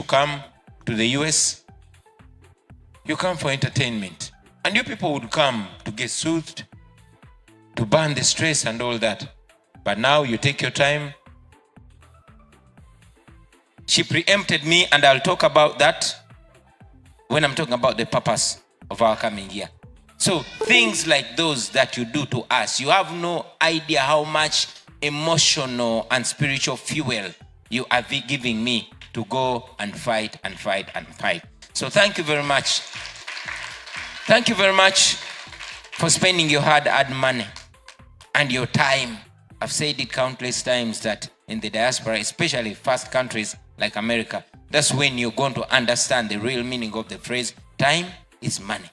come to the US, you come for entertainment. And you people would come to get soothed, to burn the stress and all that. But now you take your time. She preempted me, and I'll talk about that when I'm talking about the purpose of our coming here. So things like those that you do to us, you have no idea how much emotional and spiritual fuel you are giving me to go and fight and fight and fight. So thank you very much. Thank you very much for spending your hard-earned money and your time. I've said it countless times that in the diaspora, especially first countries like America, that's when you're going to understand the real meaning of the phrase, time is money.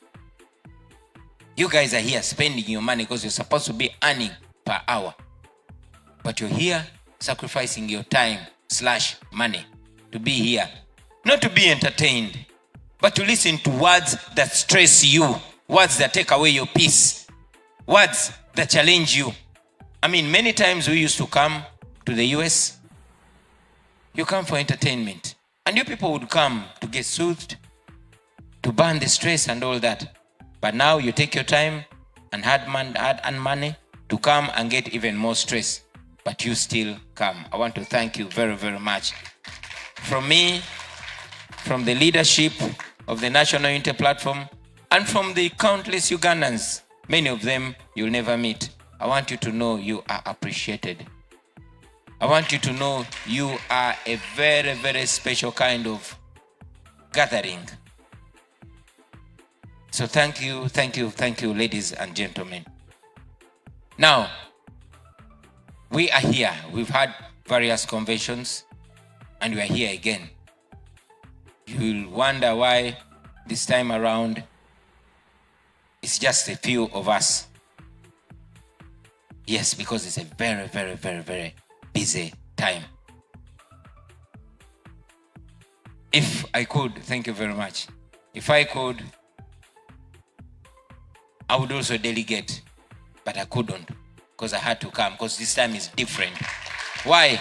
You guys are here spending your money because you're supposed to be earning per hour. But you're here sacrificing your time/money to be here. Not to be entertained, but to listen to words that stress you, words that take away your peace, words that challenge you. I mean, many times we used to come to the US, you come for entertainment. And you people would come to get soothed, to burn the stress and all that. But now you take your time and hard money to come and get even more stress. But you still come. I want to thank you very, very much. From me, from the leadership of the National Unity Platform, and from the countless Ugandans, many of them you'll never meet, I want you to know you are appreciated. I want you to know you are a very, very special kind of gathering. So thank you, ladies and gentlemen. Now, we are here. We've had various conventions, and we are here again. You'll wonder why this time around it's just a few of us. Yes, because it's a very, very, very, very busy time. If I could, thank you very much. If I could, I would also delegate, but I couldn't because I had to come because this time is different. Why?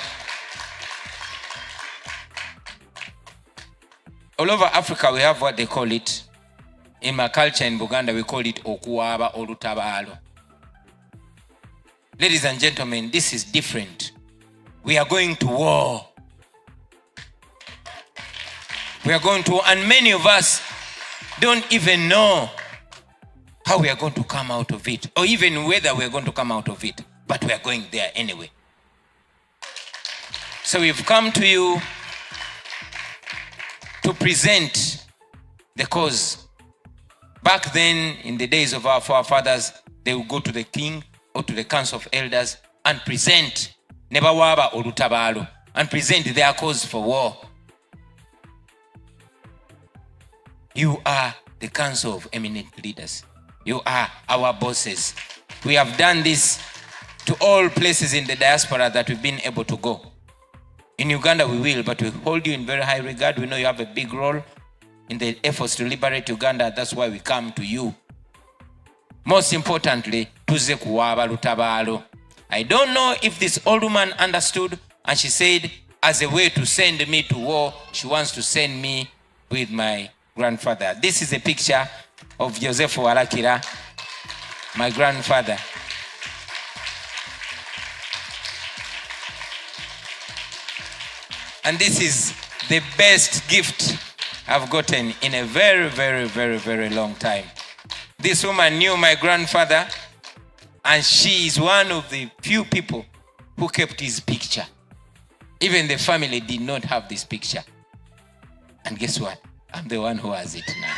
All over Africa, we have what they call it. In my culture in Uganda, we call it okugoba olutabalo. Ladies and gentlemen, this is different. We are going to war. We are going to war, and many of us don't even know how we are going to come out of it, or even whether we are going to come out of it, but we are going there anyway. So we've come to you to present the cause. Back then, in the days of our forefathers, they would go to the king or to the council of elders and present nebawaba olutabalo, and present their cause for war. You are the council of eminent leaders. You are our bosses. We have done this to all places in the diaspora that we've been able to go. In Uganda we will, but we hold you in very high regard. We know you have a big role in the efforts to liberate Uganda. That's why we come to you. Most importantly, tuze kuwaba lutabalo. I don't know if this old woman understood, and she said, as a way to send me to war, she wants to send me with my grandfather. This is a picture of Joseph Walakira, my grandfather. And this is the best gift I've gotten in a very, very, very, very long time. This woman knew my grandfather, and she is one of the few people who kept his picture. Even the family did not have this picture. And guess what? I'm the one who has it now.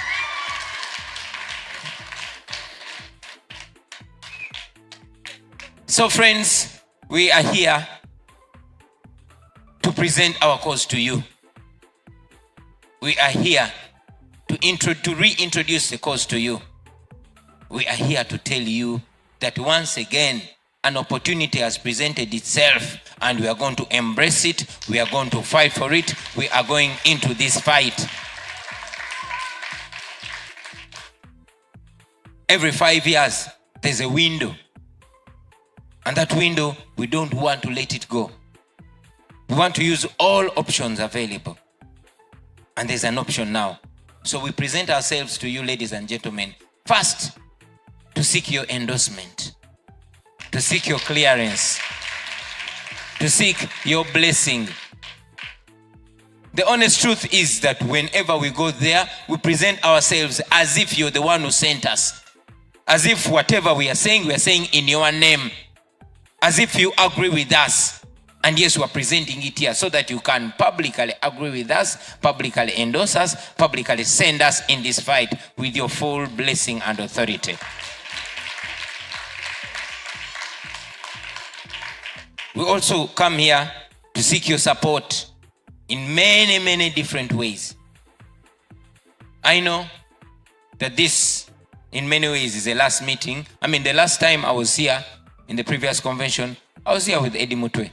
So friends, we are here to present our cause to you. We are here to reintroduce the cause to you. We are here to tell you that once again, an opportunity has presented itself, and we are going to embrace it. We are going to fight for it. We are going into this fight. Every 5 years, there's a window. And that window, we don't want to let it go. We want to use all options available. And there's an option now. So we present ourselves to you, ladies and gentlemen, first, to seek your endorsement, to seek your clearance, to seek your blessing. The honest truth is that whenever we go there, we present ourselves as if you're the one who sent us. As if whatever we are saying in your name. As if you agree with us. And yes, we are presenting it here so that you can publicly agree with us, publicly endorse us, publicly send us in this fight with your full blessing and authority. We also come here to seek your support in many, many different ways. I know that this, in many ways, is the last meeting. The last time I was here in the previous convention, I was here with Eddie Mutwe.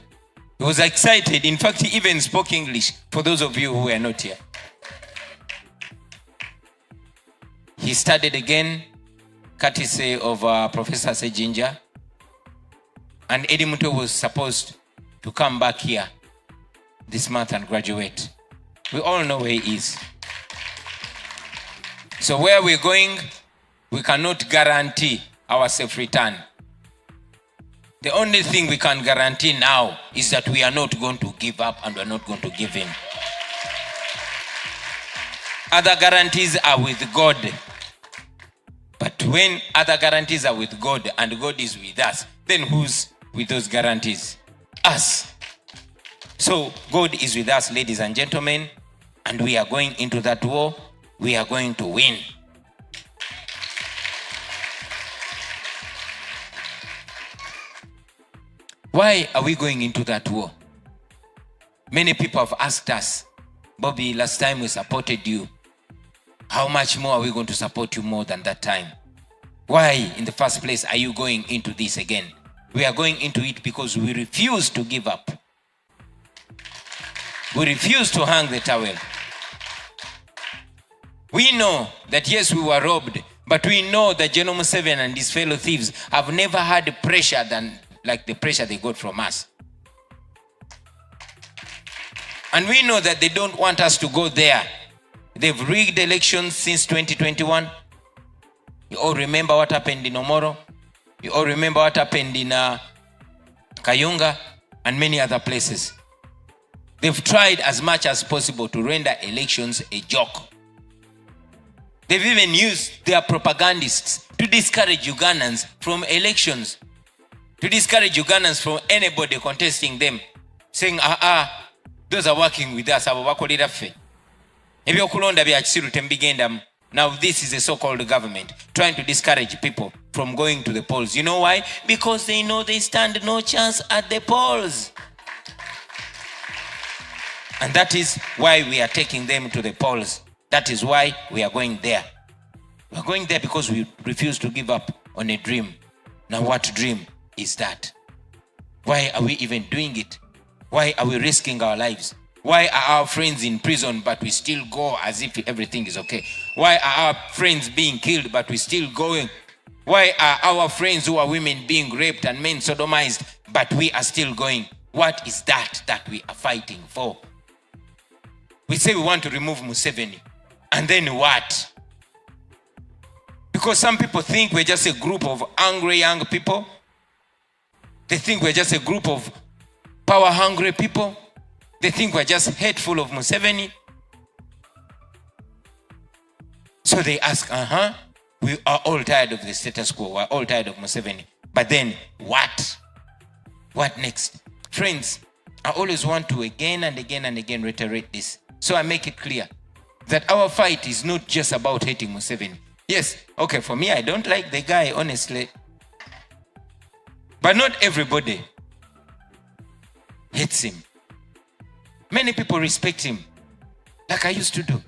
He was excited. In fact, he even spoke English, for those of you who are not here. He started again, courtesy of Professor Sejinja. And Eddie Mutwe was supposed to come back here this month and graduate. We all know where he is. So where we're going, we cannot guarantee our safe return. The only thing we can guarantee now is that we are not going to give up and we're not going to give in. Other guarantees are with God. But when other guarantees are with God and God is with us, then who's with those guarantees? Us. So God is with us, ladies and gentlemen, and we are going into that war. We are going to win. Why are we going into that war? Many people have asked us, Bobi, last time we supported you. How much more are we going to support you more than that time? Why, in the first place, are you going into this again? We are going into it because we refuse to give up. We refuse to hang the towel. We know that yes, we were robbed, but we know that General Museveni and his fellow thieves have never had pressure than like the pressure they got from us. And we know that they don't want us to go there. They've rigged elections since 2021. You all remember what happened in Omoro. You all remember what happened in Kayunga and many other places. They've tried as much as possible to render elections a joke. They've even used their propagandists to discourage Ugandans from elections, to discourage Ugandans from anybody contesting them, saying, those are working with us. Now this is a so-called government trying to discourage people from going to the polls. You know why? Because they know they stand no chance at the polls. And that is why we are taking them to the polls. That is why we are going there. We are going there because we refuse to give up on a dream. Now what dream is that? Why are we even doing it? Why are we risking our lives? Why are our friends in prison but we still go as if everything is okay? Why are our friends being killed but we still going? Why are our friends who are women being raped and men sodomized but we are still going? What is that we are fighting for? We say we want to remove Museveni. And then what? Because some people think we're just a group of angry young people. They think we're just a group of power-hungry people. They think we're just hateful of Museveni. So they ask, we are all tired of the status quo. We're all tired of Museveni. But then what? What next? Friends, I always want to again and again and again reiterate this. So I make it clear that our fight is not just about hating Museveni. Yes, okay, for me, I don't like the guy, honestly. But not everybody hates him. Many people respect him, like I used to do.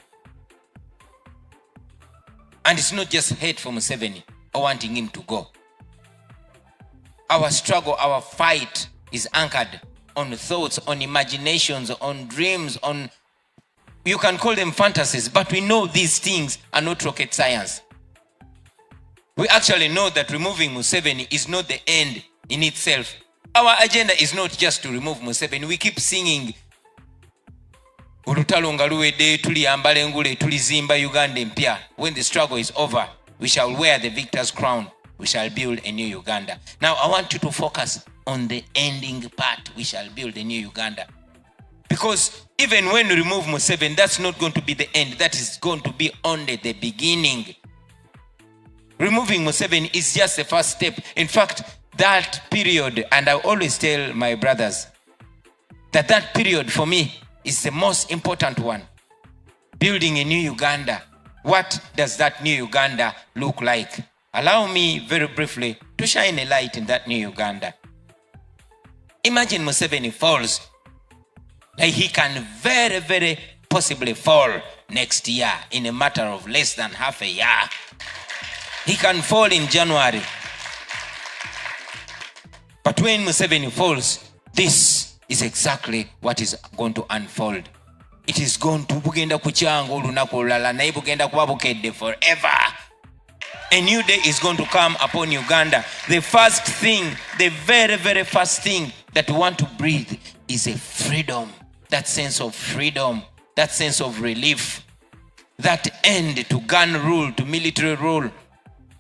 And it's not just hate for Museveni or wanting him to go. Our struggle, our fight is anchored on thoughts, on imaginations, on dreams, on, you can call them fantasies, but we know these things are not rocket science. We actually know that removing Museveni is not the end in itself. Our agenda is not just to remove Museveni. We keep singing olutalo nga luwedde tuliyambala engule tulizimba Uganda empya. When the struggle is over, we shall wear the victor's crown. We shall build a new Uganda. Now I want you to focus on the ending part. We shall build a new Uganda. Because even when we remove Museveni, that's not going to be the end. That is going to be only the beginning. Removing Museveni is just the first step. In fact, that period, and I always tell my brothers that period for me is the most important one. Building a new Uganda. What does that new Uganda look like? Allow me very briefly to shine a light in that new Uganda. Imagine Museveni falls. Like he can very, very possibly fall next year in a matter of less than half a year. He can fall in January. But when Museveni falls, this is exactly what is going to unfold. It is going to bugenda kuchanga olunaku olulala naye bugenda kuba bukedde forever. A new day is going to come upon Uganda. The first thing, the very, very first thing that we want to breathe is a freedom. That sense of freedom, that sense of relief, that end to gun rule, to military rule.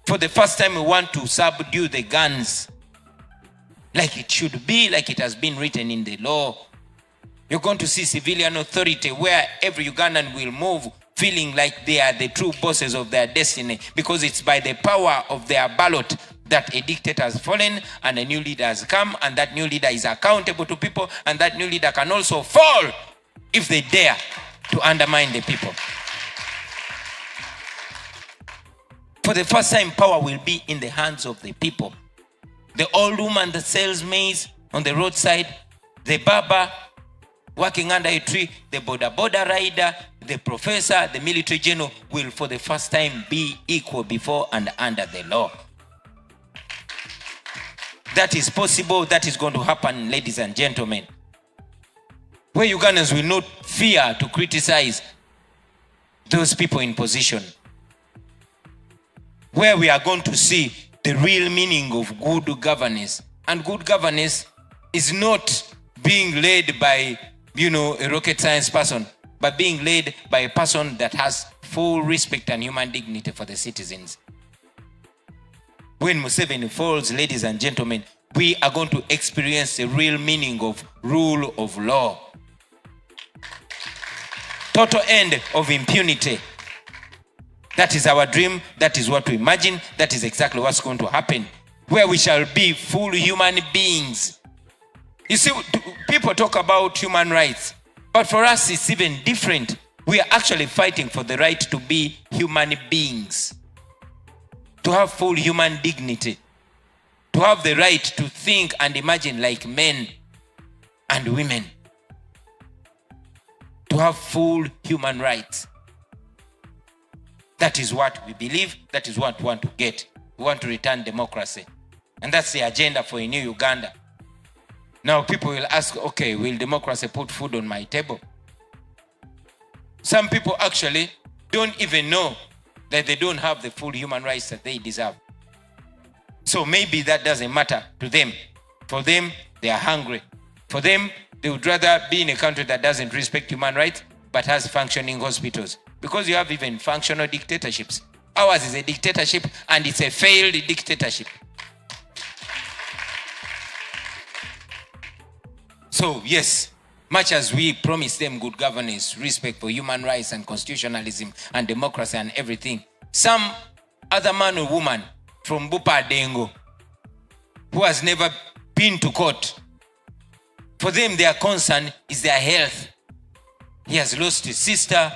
For the first time, we want to subdue the guns like it should be, like it has been written in the law. You're going to see civilian authority where every Ugandan will move feeling like they are the true bosses of their destiny, because it's by the power of their ballot that a dictator has fallen and a new leader has come, and that new leader is accountable to people, and that new leader can also fall if they dare to undermine the people. For the first time, power will be in the hands of the people. The old woman that sells maize on the roadside, the barber working under a tree, the border rider, the professor, the military general will for the first time be equal before and under the law. That is possible. That is going to happen, ladies and gentlemen. Where Ugandans will not fear to criticize those people in position. Where we are going to see the real meaning of good governance. And good governance is not being led by, a rocket science person, but being led by a person that has full respect and human dignity for the citizens. When Museveni falls, ladies and gentlemen, we are going to experience the real meaning of rule of law. Total end of impunity. That is our dream. That is what we imagine. That is exactly what's going to happen. Where we shall be full human beings. You see, people talk about human rights, but for us it's even different. We are actually fighting for the right to be human beings. To have full human dignity. To have the right to think and imagine like men and women. To have full human rights. That is what we believe. That is what we want to get. We want to return democracy. And that's the agenda for a new Uganda. Now people will ask, okay, will democracy put food on my table? Some people actually don't even know that they don't have the full human rights that they deserve. So maybe that doesn't matter to them. For them, they are hungry. For them, they would rather be in a country that doesn't respect human rights but has functioning hospitals. Because you have even functional dictatorships. Ours is a dictatorship, and it's a failed dictatorship. So yes, much as we promise them good governance, respect for human rights and constitutionalism and democracy and everything, some other man or woman from Bupa Dengo who has never been to court, for them their concern is their health. He has lost his sister,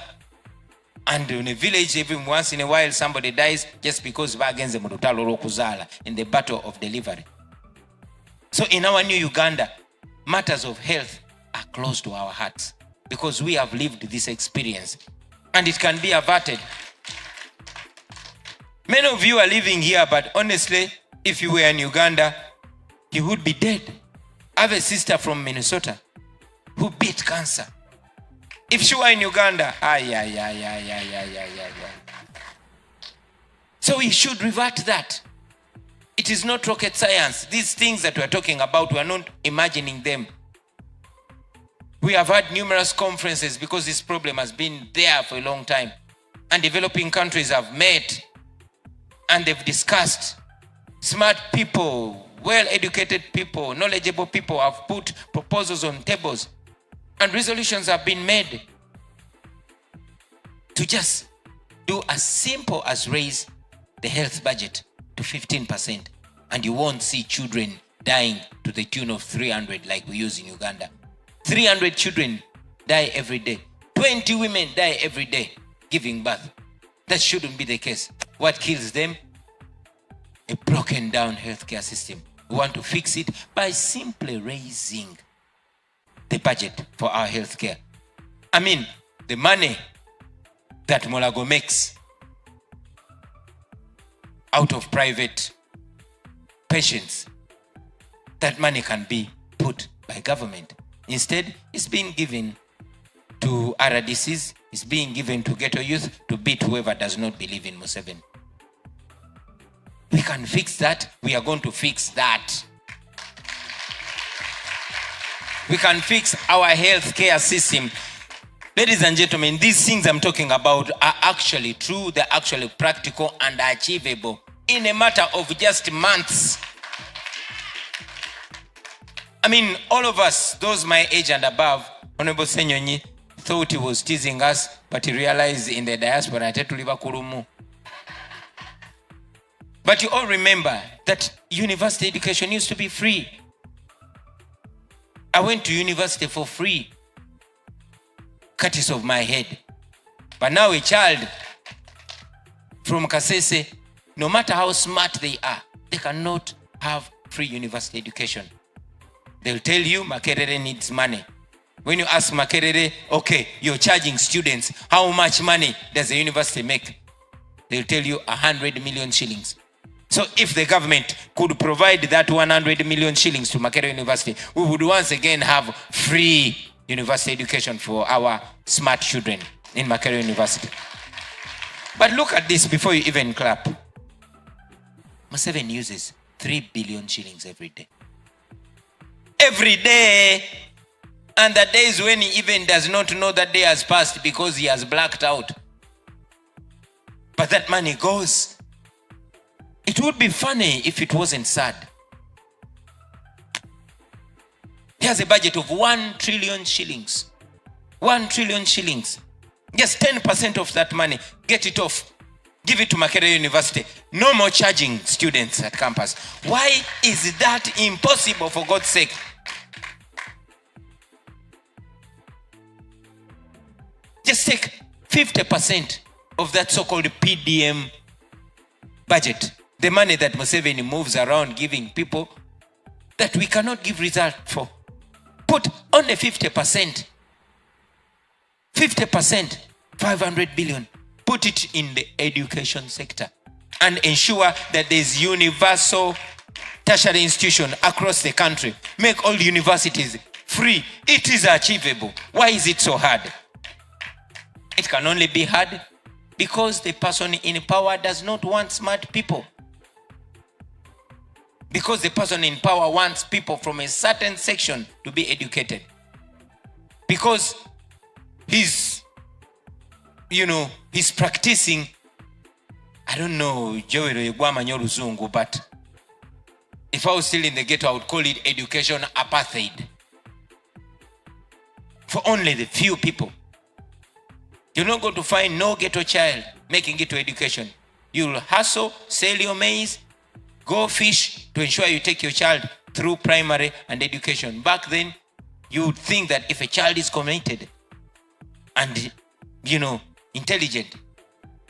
and in a village, even once in a while, somebody dies just because in the battle of delivery. So in our new Uganda, matters of health are close to our hearts because we have lived this experience, and it can be averted. Many of you are living here, but honestly, if you were in Uganda, you would be dead. I have a sister from Minnesota who beat cancer. If she were in Uganda, So we should revert that. It is not rocket science. These things that we're talking about, we're not imagining them. We have had numerous conferences because this problem has been there for a long time. And developing countries have met and they've discussed. Smart people, well-educated people, knowledgeable people have put proposals on tables and resolutions have been made to just do as simple as raise the health budget to 15%, and you won't see children dying to the tune of 300 like we use in Uganda. 300 children die every day. 20 women die every day giving birth. That shouldn't be the case. What kills them? A broken down healthcare system. We want to fix it by simply raising the budget for our healthcare. I mean, the money that Molago makes out of private patients, that money can be put by government. Instead, it's being given to RDCs, it's being given to ghetto youth to beat whoever does not believe in Museveni. We can fix that. We are going to fix that. We can fix our healthcare system. Ladies and gentlemen, these things I'm talking about are actually true, they're actually practical and achievable in a matter of just months. I mean, all of us, those my age and above, Honorable Senyonyi thought he was teasing us, but he realized in the diaspora, but you all remember that university education used to be free. I went to university for free, courtesy of my head. But now a child from Kasese, no matter how smart they are, they cannot have free university education. They'll tell you Makerere needs money. When you ask Makerere, okay, you're charging students, how much money does the university make? They'll tell you 100 million shillings. So if the government could provide that 100 million shillings to Makerere University, we would once again have free university education for our smart children in Makerere University. But look at this before you even clap. Museveni uses 3 billion shillings every day. Every day. And the days when he even does not know that day has passed because he has blacked out. But that money goes. It would be funny if it wasn't sad. He has a budget of 1 trillion shillings. 1 trillion shillings. Just 10% of that money. Get it off. Give it to Makerere University. No more charging students at campus. Why is that impossible, for God's sake? Just take 50% of that so-called PDM budget. The money that Museveni moves around giving people that we cannot give result for. Put only 50%. 50%, 500 billion. Put it in the education sector and ensure that there's universal tertiary institution across the country. Make all universities free. It is achievable. Why is it so hard? It can only be hard because the person in power does not want smart people. Because the person in power wants people from a certain section to be educated. Because he's practicing, I don't know, but if I was still in the ghetto, I would call it education apartheid. For only the few people. You're not going to find no ghetto child making it to education. You'll hustle, sell your maize, go fish to ensure you take your child through primary and education. Back then, you would think that if a child is committed and, intelligent,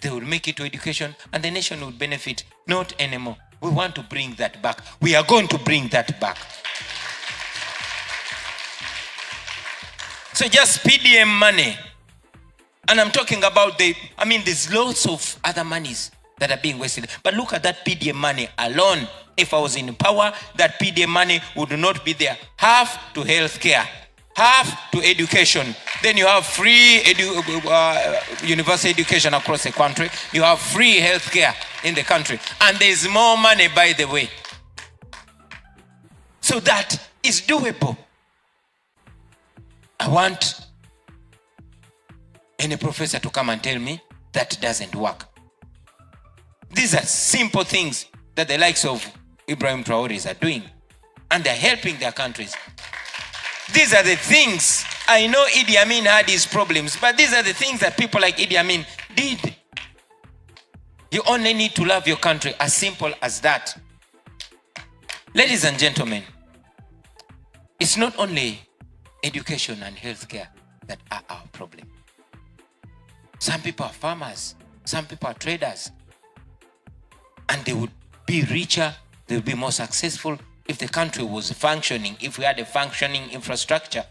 they would make it to education and the nation would benefit. Not anymore. We want to bring that back. We are going to bring that back. So just PDM money. And I'm talking about there's lots of other monies that are being wasted. But look at that PDM money alone. If I was in power, that PDM money would not be there. Half to healthcare, half to education. Then you have free university education across the country. You have free healthcare in the country. And there's more money, by the way. So that is doable. I want any professor to come and tell me that doesn't work. These are simple things that the likes of Ibrahim Traore's are doing, and they're helping their countries. These are the things. I know Idi Amin had his problems, but these are the things that people like Idi Amin did. You only need to love your country, as simple as that. Ladies and gentlemen, it's not only education and healthcare that are our problem. Some people are farmers, some people are traders, and they would be richer, they would be more successful if the country was functioning, if we had a functioning infrastructure.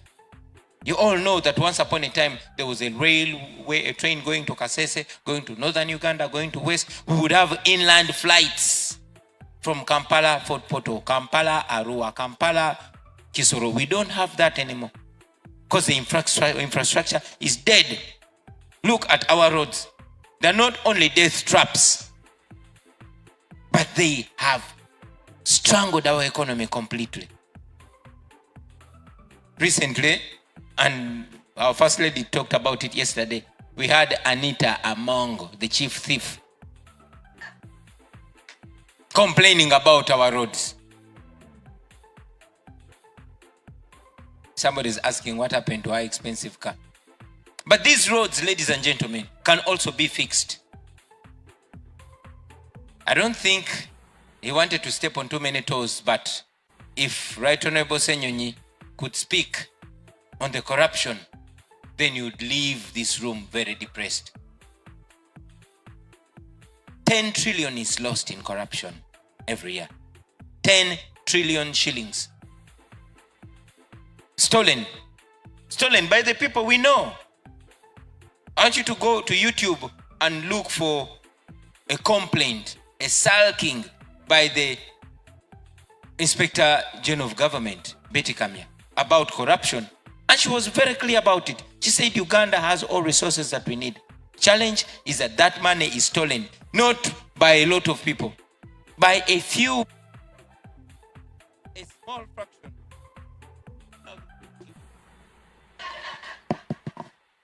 You all know that once upon a time, there was a railway, a train going to Kasese, going to northern Uganda, going to west. We would have inland flights from Kampala, Fort Portal, Kampala, Arua, Kampala, Kisoro. We don't have that anymore because the infrastructure is dead. Look at our roads. They're not only death traps, but they have strangled our economy completely. Recently, and our First Lady talked about it yesterday, we had Anita Amongo, the chief thief, complaining about our roads. Somebody's asking what happened to our expensive car. But these roads, ladies and gentlemen, can also be fixed. I don't think he wanted to step on too many toes, but if Right Honorable Senyonyi could speak on the corruption, then you'd leave this room very depressed. 10 trillion is lost in corruption every year. 10 trillion shillings. Stolen by the people we know. I want you to go to YouTube and look for a complaint, a sulking by the Inspector General of Government, Betty Kamya, about corruption. And she was very clear about it. She said Uganda has all resources that we need. Challenge is that that money is stolen, not by a lot of people, by a few, a small fraction.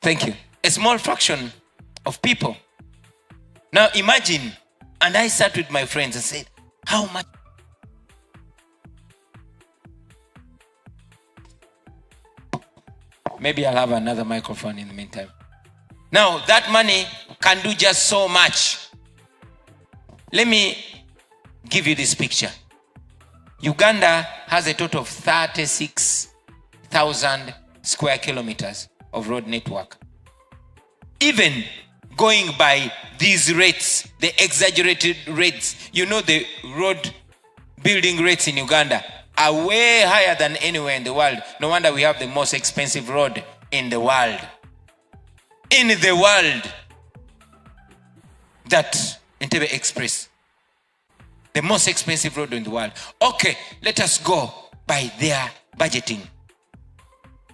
Thank you. A small fraction of people. Now imagine, and I sat with my friends and said, how much? Maybe I'll have another microphone in the meantime. Now, that money can do just so much. Let me give you this picture. Uganda has a total of 36,000 square kilometers of road network. Even going by these rates, the exaggerated rates, you know the road building rates in Uganda are way higher than anywhere in the world. No wonder we have the most expensive road in the world. In the world. That Entebbe Express. The most expensive road in the world. Okay, let us go by their budgeting.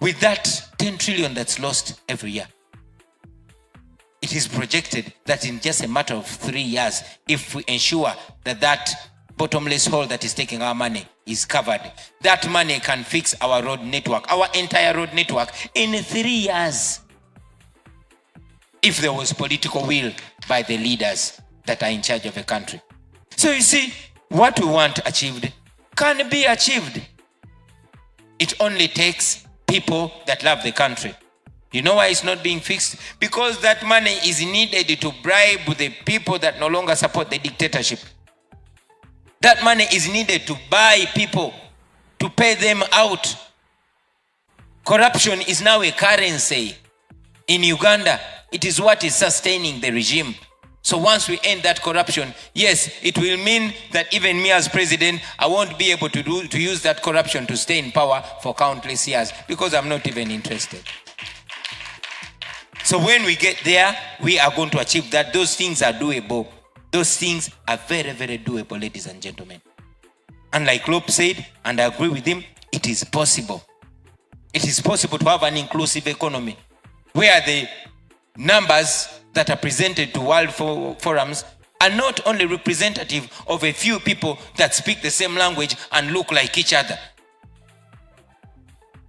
With that 10 trillion that's lost every year, it is projected that in just a matter of 3 years, if we ensure that that bottomless hole that is taking our money is covered, that money can fix our road network, our entire road network, in 3 years. If there was political will by the leaders that are in charge of a country. So you see, what we want achieved can be achieved. It only takes people that love the country. You know why it's not being fixed? Because that money is needed to bribe the people that no longer support the dictatorship. That money is needed to buy people, to pay them out. Corruption is now a currency in Uganda. It is what is sustaining the regime. So once we end that corruption, yes, it will mean that even me as president, I won't be able to use that corruption to stay in power for countless years because I'm not even interested. So when we get there, we are going to achieve that. Those things are doable. Those things are very, very doable, ladies and gentlemen. And like Lope said, and I agree with him, it is possible. It is possible to have an inclusive economy where the numbers that are presented to world forums are not only representative of a few people that speak the same language and look like each other.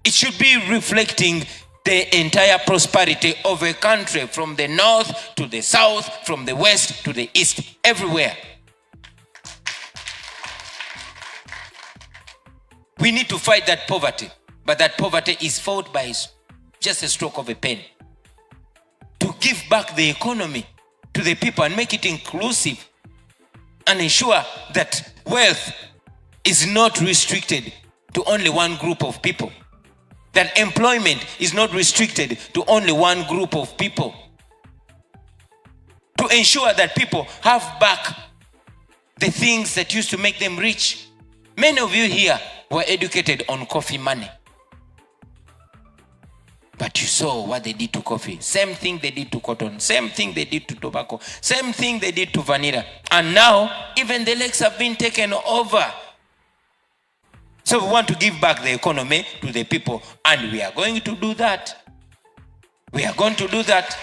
It should be reflecting the entire prosperity of a country, from the north to the south, from the west to the east, everywhere. We need to fight that poverty, but that poverty is fought by just a stroke of a pen. To give back the economy to the people and make it inclusive and ensure that wealth is not restricted to only one group of people. That employment is not restricted to only one group of people. To ensure that people have back the things that used to make them rich. Many of you here were educated on coffee money. But you saw what they did to coffee. Same thing they did to cotton. Same thing they did to tobacco. Same thing they did to vanilla. And now, even the lakes have been taken over. So we want to give back the economy to the people. And we are going to do that. We are going to do that.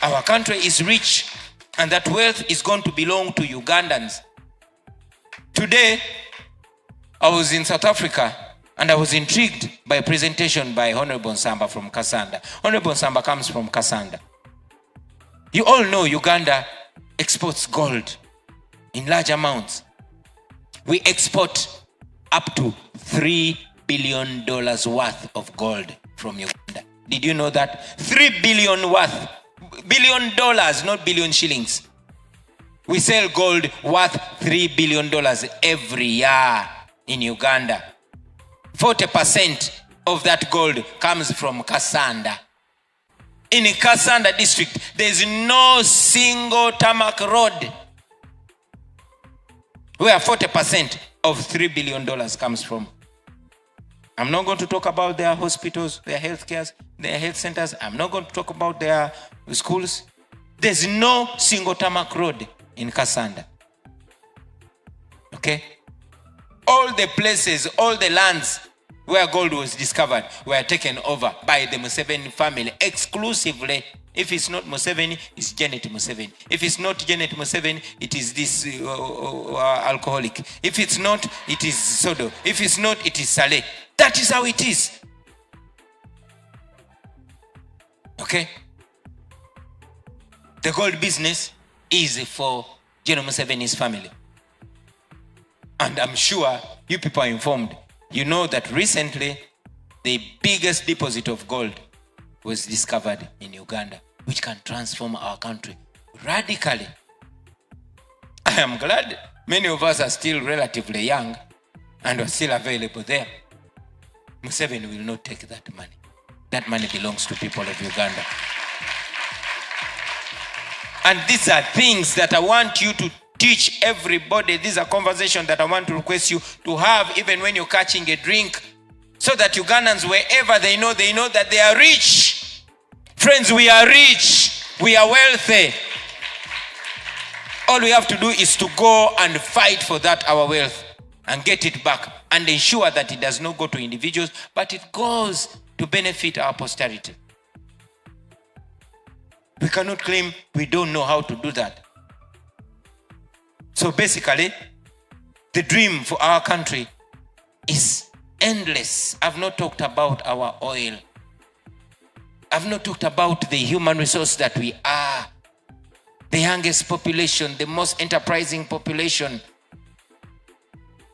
Our country is rich. And that wealth is going to belong to Ugandans. Today, I was in South Africa. And I was intrigued by a presentation by Honorable Nsamba from Kasanda. Honorable Nsamba comes from Kasanda. You all know Uganda exports gold in large amounts. We export up to $3 billion worth of gold from Uganda. Did you know that? $3 billion worth. $1 billion, not billion shillings. We sell gold worth $3 billion every year in Uganda. 40% of that gold comes from Kasanda. In Kasanda district, there is no single tarmac road where 40% of $3 billion comes from. I'm not going to talk about their hospitals, their health cares, their health centers. I'm not going to talk about their schools. There's no single tarmac road in Kasanda. Okay? All the places, all the lands where gold was discovered were taken over by the Museveni family exclusively. If it's not Museveni, it's Janet Museveni. If it's not Janet Museveni, it is this alcoholic. If it's not, it is Sodo. If it's not, it is Saleh. That is how it is. Okay? The gold business is for General Museveni's family. And I'm sure you people are informed. You know that recently, the biggest deposit of gold was discovered in Uganda, which can transform our country radically. I am glad many of us are still relatively young and are still available there. Museveni will not take that money. That money belongs to people of Uganda. And these are things that I want you to teach everybody. These are conversations that I want to request you to have even when you're catching a drink, so that Ugandans, wherever they know that they are rich. Friends, we are rich. We are wealthy. All we have to do is to go and fight for that, our wealth, and get it back, and ensure that it does not go to individuals, but it goes to benefit our posterity. We cannot claim we don't know how to do that. So basically, the dream for our country is endless. I've not talked about our oil. I've not talked about the human resource that we are. The youngest population, the most enterprising population,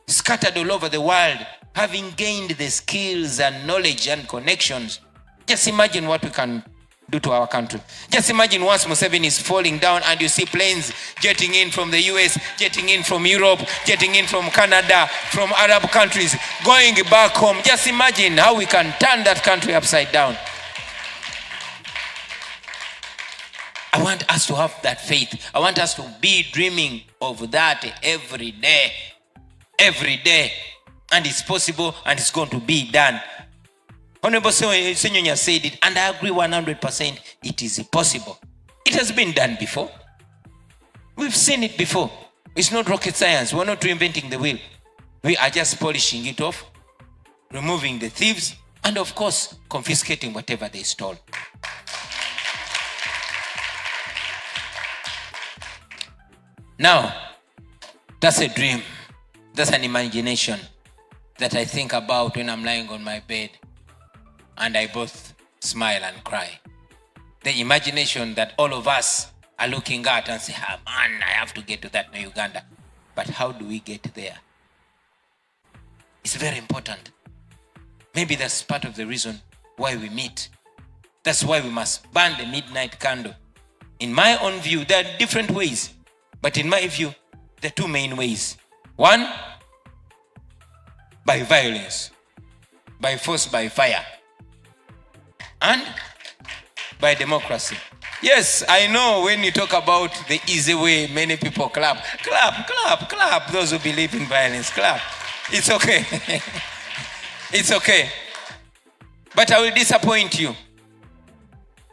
scattered all over the world, having gained the skills and knowledge and connections. Just imagine what we can do to our country. Just imagine once Museveni is falling down and you see planes jetting in from the US, jetting in from Europe, jetting in from Canada, from Arab countries, going back home. Just imagine how we can turn that country upside down. I want us to have that faith. I want us to be dreaming of that every day. Every day. And it's possible and it's going to be done. Honorable Senyonya said it, and I agree 100%. It is possible. It has been done before. We've seen it before. It's not rocket science. We're not reinventing the wheel. We are just polishing it off, removing the thieves, and of course, confiscating whatever they stole. Now, that's a dream. That's an imagination that I think about when I'm lying on my bed and I both smile and cry. The imagination that all of us are looking at and say, man, I have to get to that in Uganda. But how do we get there? It's very important. Maybe that's part of the reason why we meet. That's why we must burn the midnight candle. In my own view, there are different ways. But in my view, there are two main ways. One, by violence, by force, by fire, and by democracy. Yes, I know when you talk about the easy way, many people clap. Clap, clap, clap. Those who believe in violence, clap. It's okay. It's okay. But I will disappoint you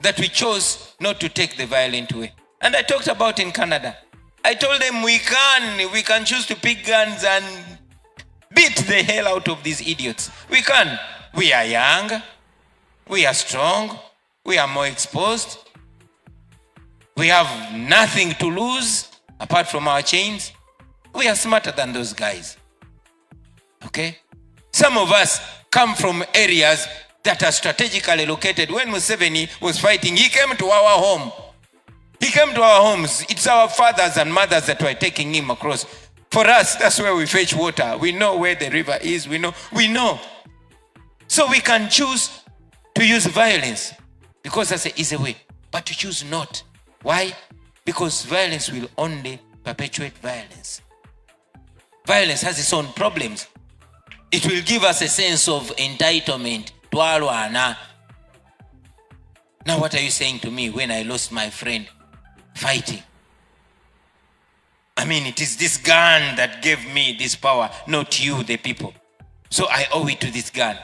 that we chose not to take the violent way. And I talked about in Canada. I told them we can choose to pick guns and beat the hell out of these idiots. We can. We are young. We are strong. We are more exposed. We have nothing to lose apart from our chains. We are smarter than those guys. Okay? Some of us come from areas that are strategically located. When Museveni was fighting, he came to our home. He came to our homes. It's our fathers and mothers that were taking him across. For us, that's where we fetch water. We know where the river is. We know. So we can choose to use violence because that's the easy way. But to choose not. Why? Because violence will only perpetuate violence. Violence has its own problems. It will give us a sense of entitlement. Now what are you saying to me when I lost my friend fighting? I mean, it is this gun that gave me this power, not you, the people. So I owe it to this gun.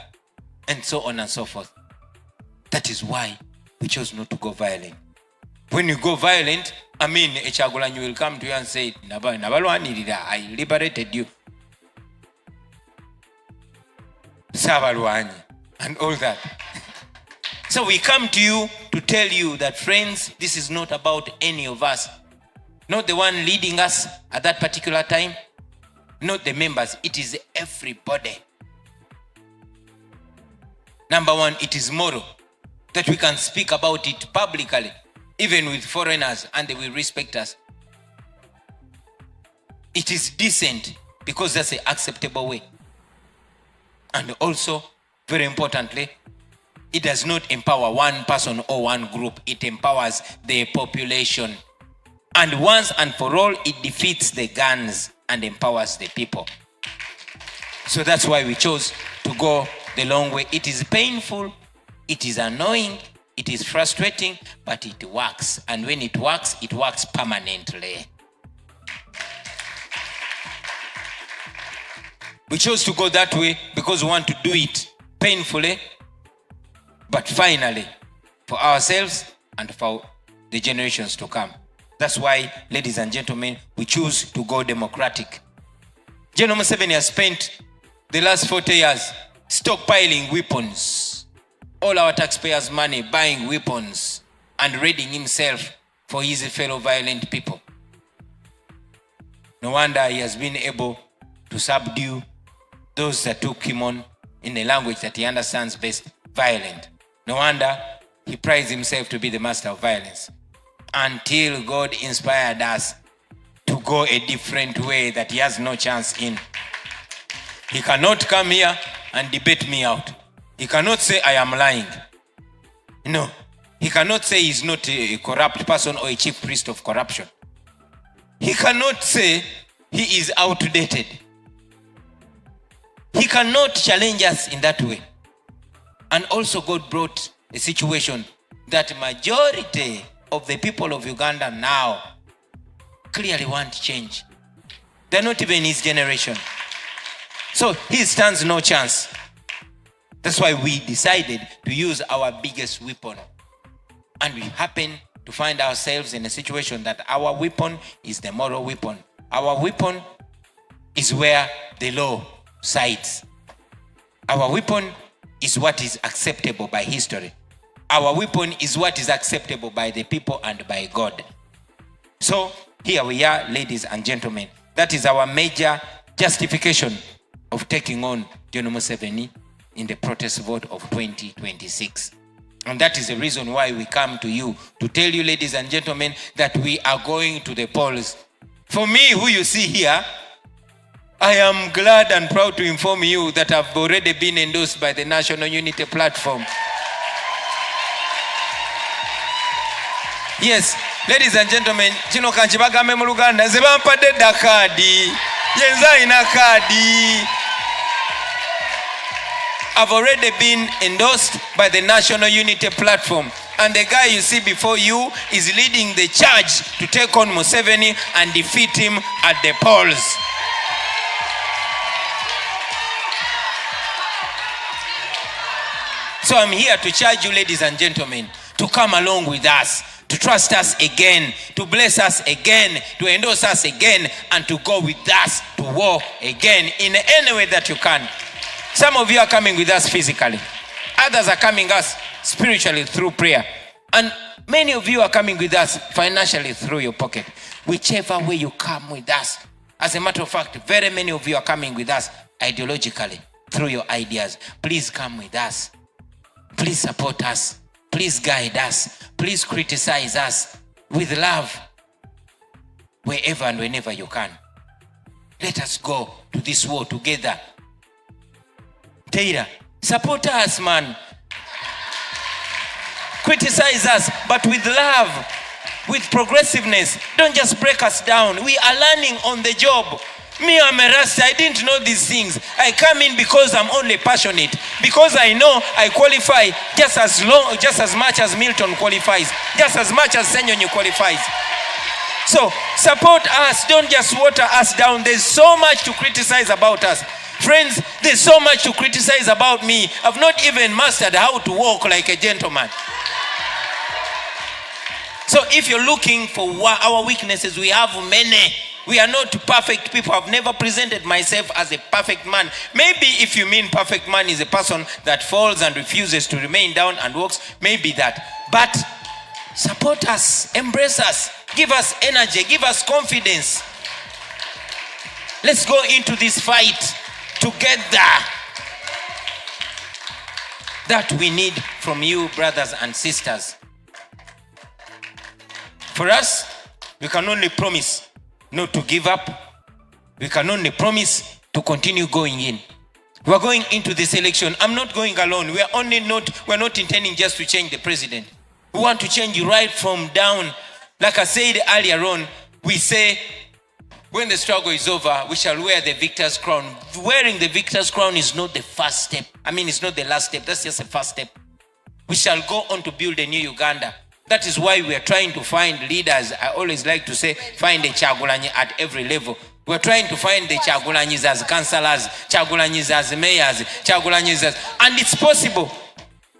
And so on and so forth. That is why we chose not to go violent. When you go violent, I mean, Echagulanyi will come to you and say, I liberated you. Sabalwanyi. And all that. So we come to you to tell you that, friends, this is not about any of us. Not the one leading us at that particular time. Not the members. It is everybody. Number one, it is moral that we can speak about it publicly, even with foreigners, and they will respect us. It is decent because that's the acceptable way. And also, very importantly, it does not empower one person or one group. It empowers the population. And once and for all, it defeats the guns and empowers the people. So that's why we chose to go the long way. It is painful, it is annoying, it is frustrating, but it works. And when it works permanently. We chose to go that way because we want to do it painfully, but finally, for ourselves and for the generations to come. That's why, ladies and gentlemen, we choose to go democratic. General Museveni has spent the last 40 years stockpiling weapons. All our taxpayers' money buying weapons and readying himself for his fellow violent people. No wonder he has been able to subdue those that took him on in a language that he understands best, violent. No wonder he prides himself to be the master of violence. Until God inspired us to go a different way that he has no chance in. He cannot come here and debate me out. He cannot say I am lying. No. He cannot say he's not a corrupt person or a chief priest of corruption. He cannot say he is outdated. He cannot challenge us in that way. And also God brought a situation that majority of the people of Uganda now clearly want change. They're not even his generation. So he stands no chance. That's why we decided to use our biggest weapon. And we happen to find ourselves in a situation that our weapon is the moral weapon. Our weapon is where the law sides. Our weapon is what is acceptable by history. Our weapon is what is acceptable by the people and by God. So here we are, ladies and gentlemen. That is our major justification of taking on General Museveni in the protest vote of 2026. And that is the reason why we come to you, to tell you, ladies and gentlemen, that we are going to the polls. For me, who you see here, I am glad and proud to inform you that I've already been endorsed by the National Unity Platform. Yes, ladies and gentlemen, kino kanchibagambe mu Luganda, nze bampadde dda kaadi, yenze alina kaadi. I've already been endorsed by the National Unity Platform. And the guy you see before you is leading the charge to take on Museveni and defeat him at the polls. So I'm here to charge you, ladies and gentlemen, to come along with us, to trust us again, to bless us again, to endorse us again, and to go with us to war again in any way that you can. Some of you are coming with us physically. Others are coming us spiritually through prayer. And many of you are coming with us financially through your pocket. Whichever way you come with us. As a matter of fact, very many of you are coming with us ideologically through your ideas. Please come with us. Please support us. Please guide us. Please criticize us with love wherever and whenever you can. Let us go to this war together. Taylor, support us, man. Criticize us, but with love, with progressiveness. Don't just break us down. We are learning on the job. Me, I'm a Rasta. I didn't know these things. I come in because I'm only passionate. Because I know I qualify just as much as Milton qualifies. Just as much as Senyonyi qualifies. So, support us. Don't just water us down. There's so much to criticize about us. Friends, there's so much to criticize about me. I've not even mastered how to walk like a gentleman. So if you're looking for our weaknesses, we have many. We are not perfect people. I've never presented myself as a perfect man. Maybe if you mean perfect man is a person that falls and refuses to remain down and walks, maybe that. But support us, embrace us, give us energy, give us confidence. Let's go into this fight together. That we need from you, brothers and sisters. For us, we can only promise not to give up. We can only promise to continue going in. We're going into this election. I'm not going alone. We're not intending just to change the president. We want to change right from down. Like I said earlier on, we say, when the struggle is over, we shall wear the victor's crown. Wearing the victor's crown is not the first step. It's not the last step. That's just the first step. We shall go on to build a new Uganda. That is why we are trying to find leaders. I always like to say, find a Kyagulanyi at every level. We're trying to find the Kyagulanyis as councillors, Kyagulanyis as mayors, Kyagulanyis as... And it's possible.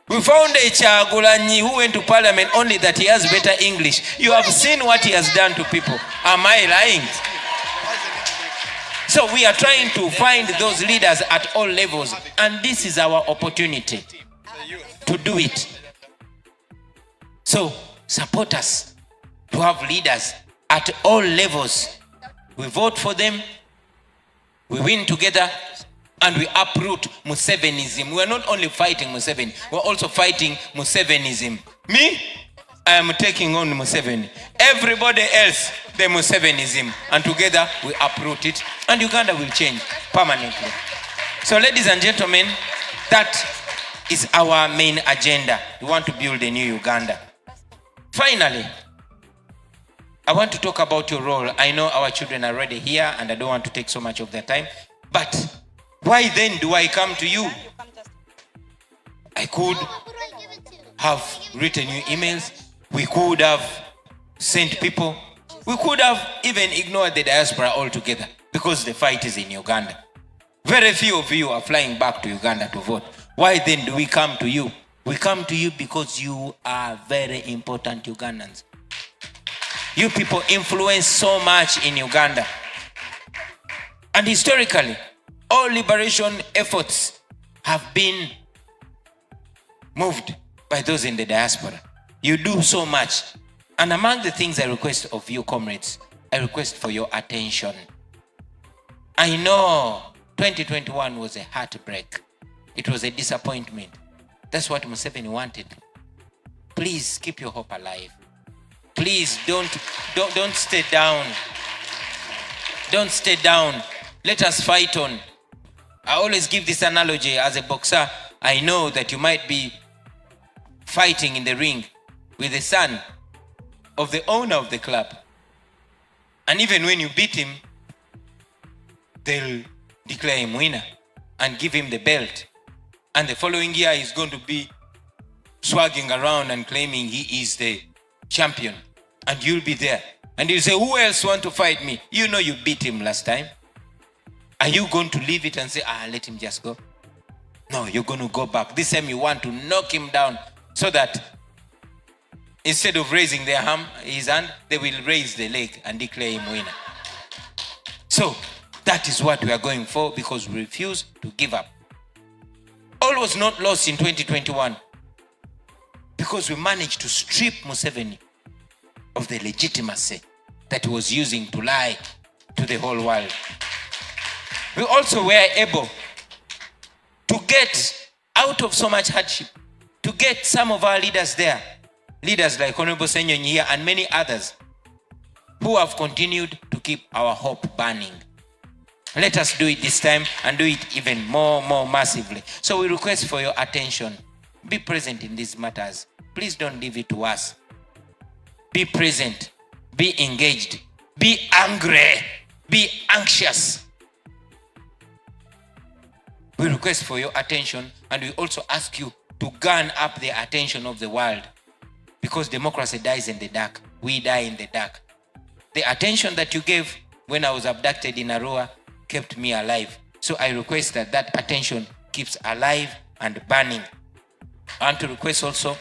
We found a Kyagulanyi who went to parliament only that he has better English. You have seen what he has done to people. Am I lying? So we are trying to find those leaders at all levels. And this is our opportunity to do it. So support us to have leaders at all levels. We vote for them, we win together, and we uproot Musevenism. We are not only fighting Museveni, we are also fighting Musevenism. Me, I am taking on Museveni. Everybody else, the Musevenism. And together we uproot it, and Uganda will change permanently. So ladies and gentlemen, that is our main agenda. We want to build a new Uganda. Finally, I want to talk about your role. I know our children are already here and I don't want to take so much of their time. But why then do I come to you? I could have written you emails. We could have sent people. We could have even ignored the diaspora altogether because the fight is in Uganda. Very few of you are flying back to Uganda to vote. Why then do we come to you? We come to you because you are very important Ugandans. You people influence so much in Uganda. And historically, all liberation efforts have been moved by those in the diaspora. You do so much. And among the things I request of you, comrades, I request for your attention. I know 2021 was a heartbreak. It was a disappointment. That's what Museveni wanted. Please keep your hope alive. Please don't stay down. Don't stay down. Let us fight on. I always give this analogy as a boxer. I know that you might be fighting in the ring with the son of the owner of the club. And even when you beat him, they'll declare him winner and give him the belt. And the following year, he's going to be swagging around and claiming he is the champion. And you'll be there. And you say, who else want to fight me? You know you beat him last time. Are you going to leave it and say, let him just go? No, you're going to go back. This time you want to knock him down so that instead of raising his hand, they will raise the leg and declare him winner. So that is what we are going for, because we refuse to give up. All was not lost in 2021 because we managed to strip Museveni of the legitimacy that he was using to lie to the whole world. We also were able to get out of so much hardship, to get some of our leaders there, leaders like Honorable Senyonyi here and many others who have continued to keep our hope burning. Let us do it this time and do it even more massively. So we request for your attention. Be present in these matters. Please don't leave it to us. Be present. Be engaged. Be angry. Be anxious. We request for your attention, and we also ask you to gun up the attention of the world, because democracy dies in the dark. We die in the dark. The attention that you gave when I was abducted in Arua kept me alive. So I request that that attention keeps alive and burning. I want to request also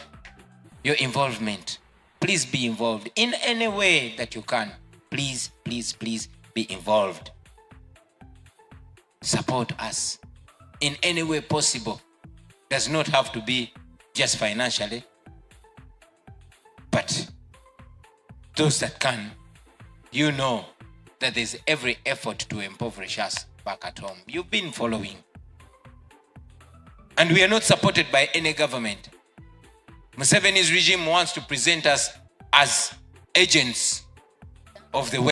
your involvement. Please be involved in any way that you can. Please, please, please be involved. Support us in any way possible. Does not have to be just financially, but those that can, you know that there's every effort to impoverish us back at home. You've been following. And we are not supported by any government. Museveni's regime wants to present us as agents of the